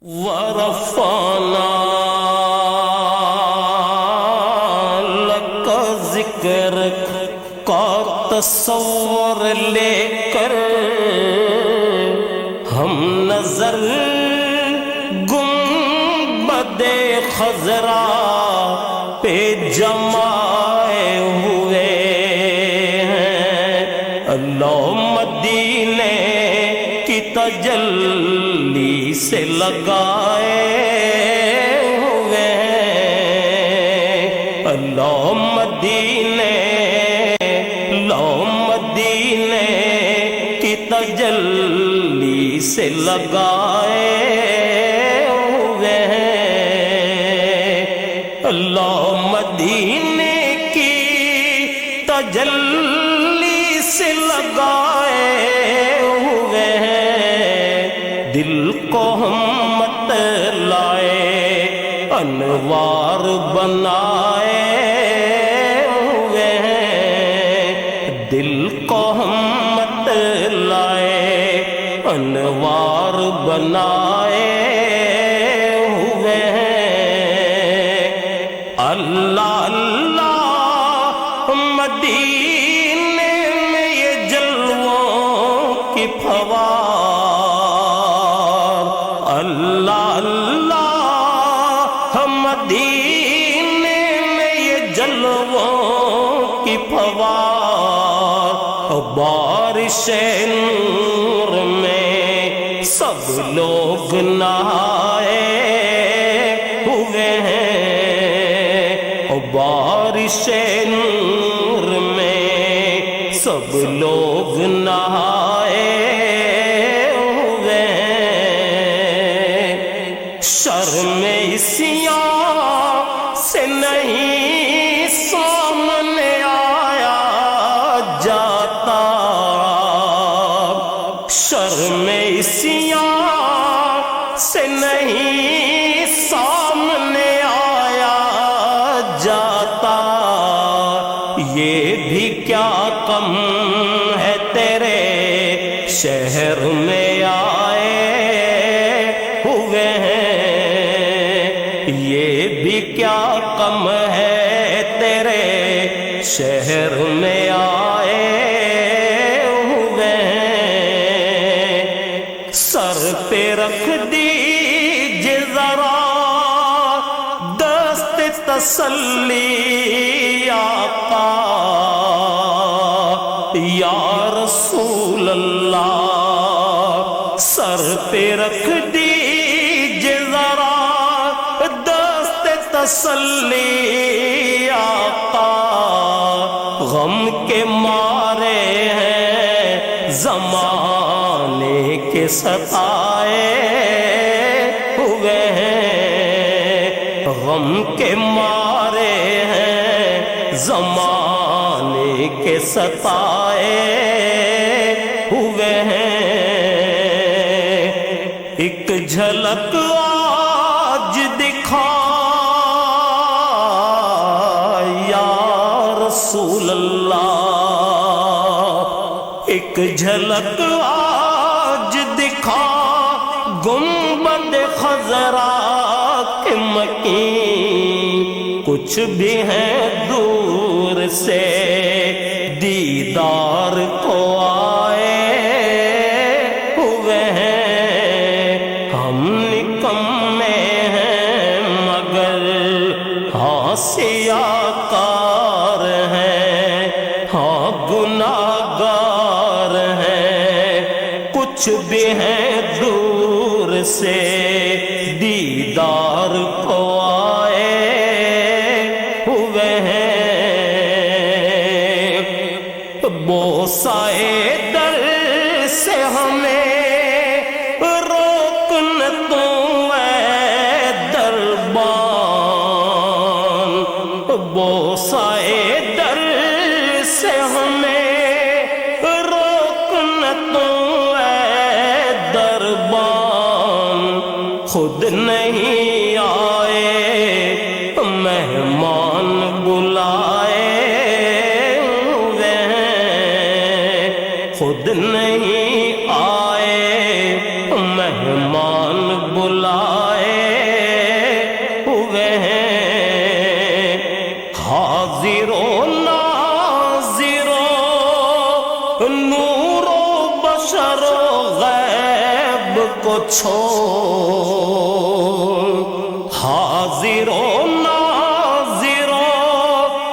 ورفعنا لك ذکرک کا تصور لے کر ہم نظر گنبد خضرا پہ جمائے ہوئے ہیں۔ اللہ مدینے کی تجلی سے لگائے ہوئے ہیں۔ اللہ مدینے کی تجلی سے لگائے ہوئے ہیں۔ اللہ مدینے کی تجلی سے لگائے ہوئے ہیں۔ دل کو ہم مت لائے انوار بنائے ہوئے ہیں۔ دل کو ہم مت لائے انوار بنائے ہوئے ہیں۔ اللہ اللہ مدینے میں یہ جلووں کی پھوار، اللہ اللہ مدینے میں یہ جلووں کی پھوار، بارش نور میں سب لوگ نہائے ہوئے ہیں۔ بارش نور میں سب لوگ نہائے ہوئے ہیں۔ شرم عصیاں سے نہیں سامنے آیا جاتا، شرم عصیاں سے نہیں سامنے آیا جاتا۔ یہ بھی کیا کم ہے تیرے شہر میں آئے ہوئے ہیں۔ یہ بھی کیا کم ہے تیرے شہر میں آئے ہوئے ہیں۔ سر پہ رکھ دیجئے ذرا دست تسلی آقا، یا رسول اللہ۔ سر پہ رکھ دیجئے ذرا دست تسلی آقا، غم کے مارے ہیں زمانے کے ستائے ہوئے ہیں۔ غم کے مارے ہیں زمانے کے ستائے ہوئے ہیں۔ ایک جھلک آج دکھا یا رسول اللہ، ایک جھلک آج دکھا گنبد خضرا کے مکین، کچھ بھی ہیں دور سے دیدار کو آئے ہوئے ہیں۔ ہم نکمے ہیں مگر ہاں سیاکار ہیں، ہاں گناہگار ہیں، کچھ بھی ہیں دور سے دیدار کو آئے ہوئے ہیں۔ بوسائے در سے ہمیں روک نہ تو اے دربان، بوسائے در سے ہمیں روک نہ تو اے دربان۔ خود نہیں آئے مہمان بلائے ہوئے ہیں، خود نہیں آئے مہمان بلائے ہوئے ہیں، حاضر و ناظر و نور و بشر و غیب کو چھوڑ، حاضر و ناظر و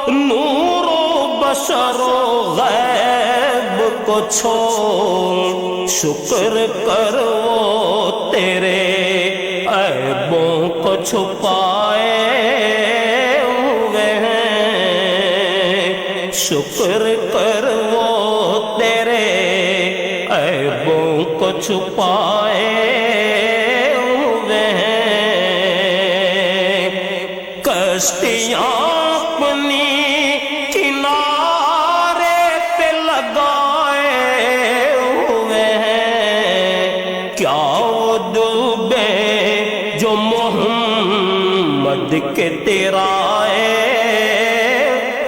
نور و بشر و غیب کو چھوڑ، شکر کر وہ تیرے عیبوں کو چھپائے ہوئے ہیں، شکر کر وہ تیرے عیبوں کو چھپائے ہوئے ہیں، کشتیاں اپنی کنارے پہ لگائے ہوئے ہیں، کیا وہ ڈوبے جو محمد کے تیرائے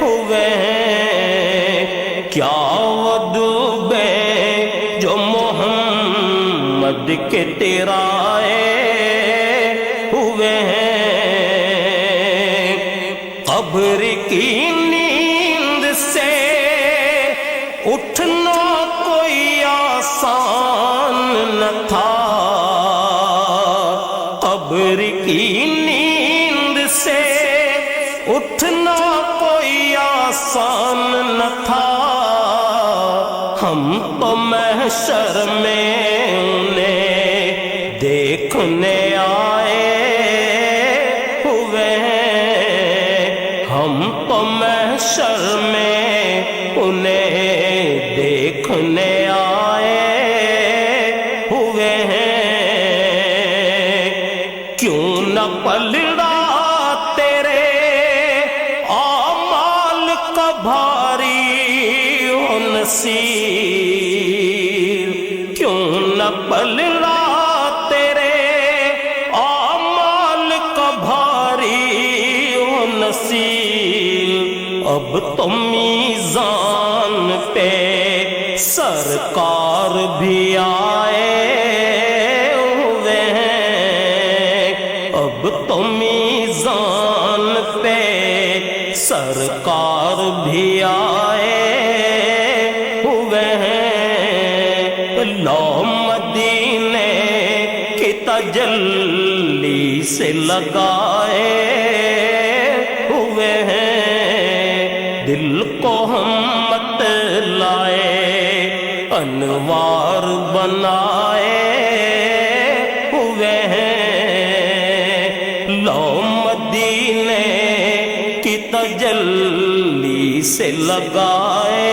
ہوئے ہیں، کیا وہ ڈوبے جو محمد کے تیرائے ہوئے ہیں، قبر کی نیند سے اٹھنا کوئی آسان نہ تھا، قبر کی نیند سے اٹھنا کوئی آسان نہ تھا، ہم تو محشر میں انہیں دیکھنے آئے ہوئے ہیں، ہم تو محشر میں انہیں دیکھنے آئے ہوئے ہیں، کیوں نہ پلڑا تیرے اعمال کا بھاری ہو نصیب، کیوں نہ پلڑا تیرے اعمال کا بھاری ہو نصیب، اب تو میزان پہ سرکار بھی آئے ہوئے ہیں، اب تو میزان پہ سرکار بھی آئے ہوئے ہیں، لو مدینے کی تجلی سے لگائے ہوئے ہیں، دل کو ہم مت لائے انوار بنائے ہوئے ہیں، لو مدینے کی تجلی سے لگائے